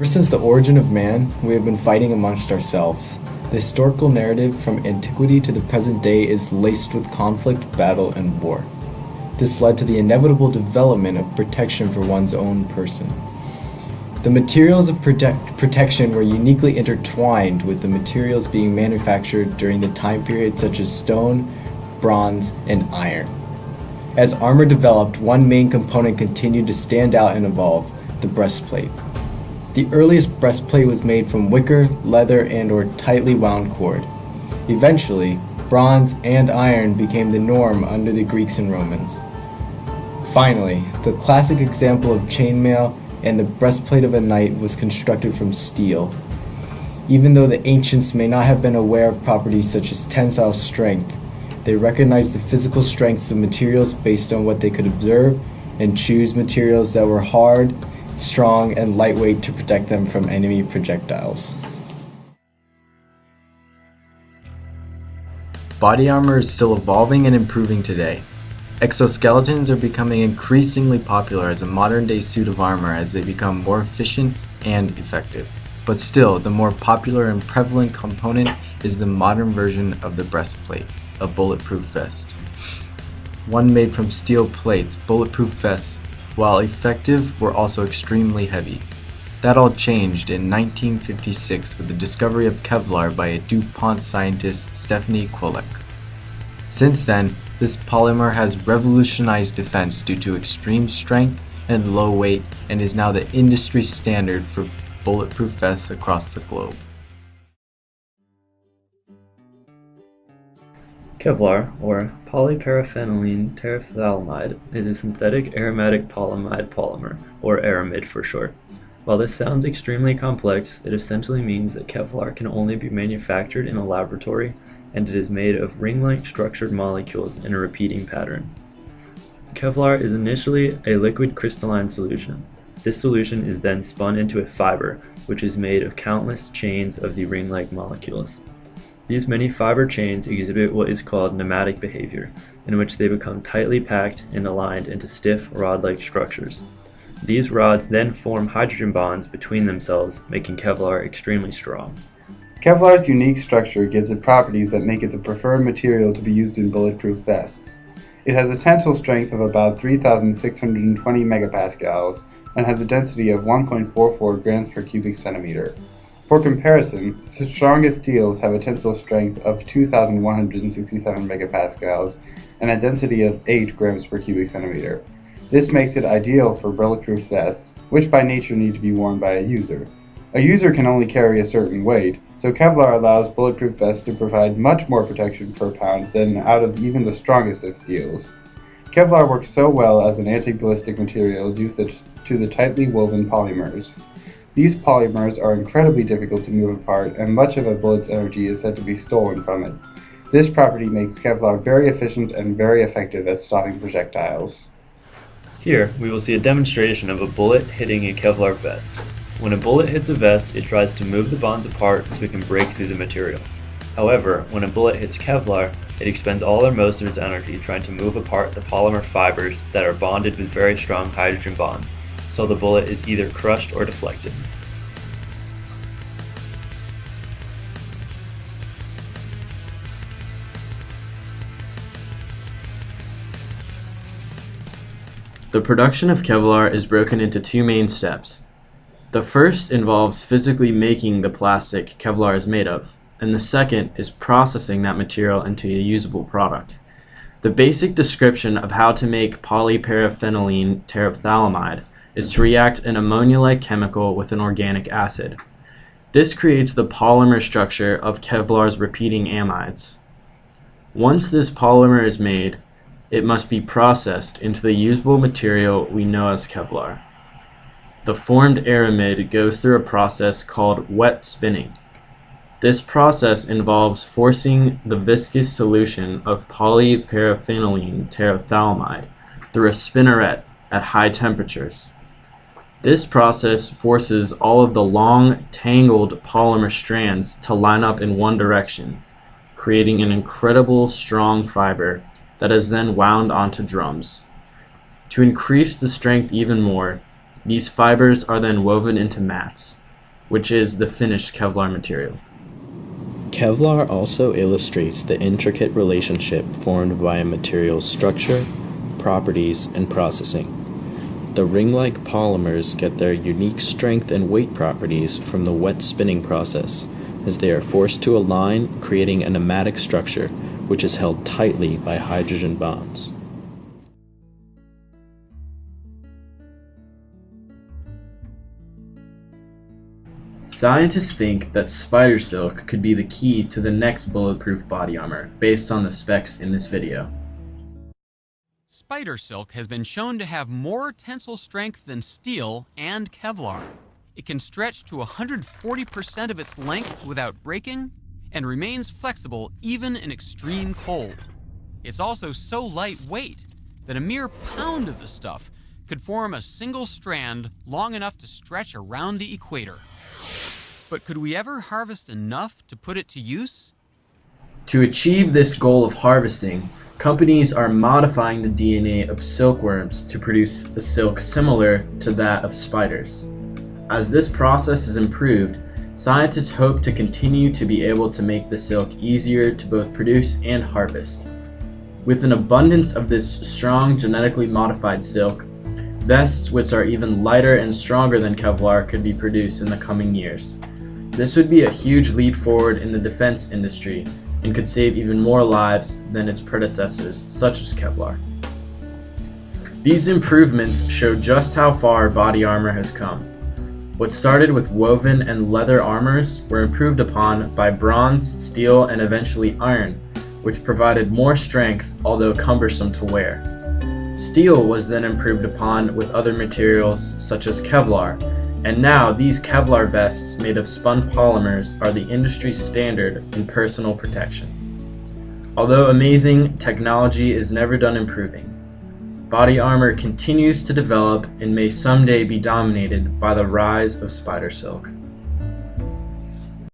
Ever since the origin of man, we have been fighting amongst ourselves. The historical narrative from antiquity to the present day is laced with conflict, battle, and war. This led to the inevitable development of protection for one's own person. The materials of protection were uniquely intertwined with the materials being manufactured during the time period such as stone, bronze, and iron. As armor developed, one main component continued to stand out and evolve: the breastplate. The earliest breastplate was made from wicker, leather, and/or tightly wound cord. Eventually, bronze and iron became the norm under the Greeks and Romans. Finally, the classic example of chainmail and the breastplate of a knight was constructed from steel. Even though the ancients may not have been aware of properties such as tensile strength, they recognized the physical strengths of materials based on what they could observe and choose materials that were hard, strong, and lightweight to protect them from enemy projectiles. Body armor is still evolving and improving today. Exoskeletons are becoming increasingly popular as a modern-day suit of armor as they become more efficient and effective. But still, the more popular and prevalent component is the modern version of the breastplate, a bulletproof vest. One made from steel plates, bulletproof vests, while effective, were also extremely heavy. That all changed in 1956 with the discovery of Kevlar by a DuPont scientist, Stephanie Kwolek. Since then, this polymer has revolutionized defense due to extreme strength and low weight, and is now the industry standard for bulletproof vests across the globe. Kevlar, or polyparaffenylene terephthalate, is a synthetic aromatic polyamide polymer, or aramid for short. While this sounds extremely complex, it essentially means that Kevlar can only be manufactured in a laboratory, and it is made of ring-like structured molecules in a repeating pattern. Kevlar is initially a liquid crystalline solution. This solution is then spun into a fiber, which is made of countless chains of the ring-like molecules. These many fiber chains exhibit what is called nematic behavior, in which they become tightly packed and aligned into stiff, rod-like structures. These rods then form hydrogen bonds between themselves, making Kevlar extremely strong. Kevlar's unique structure gives it properties that make it the preferred material to be used in bulletproof vests. It has a tensile strength of about 3,620 megapascals and has a density of 1.44 grams per cubic centimeter. For comparison, the strongest steels have a tensile strength of 2,167 megapascals and a density of 8 grams per cubic centimeter. This makes it ideal for bulletproof vests, which by nature need to be worn by a user. A user can only carry a certain weight, so Kevlar allows bulletproof vests to provide much more protection per pound than out of even the strongest of steels. Kevlar works so well as an anti-ballistic material due to the tightly woven polymers. These polymers are incredibly difficult to move apart, and much of a bullet's energy is said to be stolen from it. This property makes Kevlar very efficient and very effective at stopping projectiles. Here, we will see a demonstration of a bullet hitting a Kevlar vest. When a bullet hits a vest, it tries to move the bonds apart so it can break through the material. However, when a bullet hits Kevlar, it expends all or most of its energy trying to move apart the polymer fibers that are bonded with very strong hydrogen bonds, so the bullet is either crushed or deflected. The production of Kevlar is broken into two main steps. The first involves physically making the plastic Kevlar is made of, and the second is processing that material into a usable product. The basic description of how to make polyparaffenylene terephthalate is to react an ammonia-like chemical with an organic acid. This creates the polymer structure of Kevlar's repeating amides. Once this polymer is made, it must be processed into the usable material we know as Kevlar. The formed aramid goes through a process called wet spinning. This process involves forcing the viscous solution of polyparaffenylene terephthalate through a spinneret at high temperatures. This process forces all of the long, tangled polymer strands to line up in one direction, creating an incredible strong fiber that is then wound onto drums. To increase the strength even more, these fibers are then woven into mats, which is the finished Kevlar material. Kevlar also illustrates the intricate relationship formed by a material's structure, properties, and processing. The ring-like polymers get their unique strength and weight properties from the wet spinning process, as they are forced to align, creating a nematic structure, which is held tightly by hydrogen bonds. Scientists think that spider silk could be the key to the next bulletproof body armor, based on the specs in this video. Spider silk has been shown to have more tensile strength than steel and Kevlar. It can stretch to 140% of its length without breaking and remains flexible even in extreme cold. It's also so lightweight that a mere pound of the stuff could form a single strand long enough to stretch around the equator. But could we ever harvest enough to put it to use? To achieve this goal of harvesting, companies are modifying the DNA of silkworms to produce a silk similar to that of spiders. As this process is improved, scientists hope to continue to be able to make the silk easier to both produce and harvest. With an abundance of this strong genetically modified silk, vests which are even lighter and stronger than Kevlar could be produced in the coming years. This would be a huge leap forward in the defense industry and could save even more lives than its predecessors, such as Kevlar. These improvements show just how far body armor has come. What started with woven and leather armors were improved upon by bronze, steel, and eventually iron, which provided more strength, although cumbersome to wear. Steel was then improved upon with other materials such as Kevlar, and now these Kevlar vests made of spun polymers are the industry standard in personal protection. Although amazing, technology is never done improving. Body armor continues to develop and may someday be dominated by the rise of spider silk.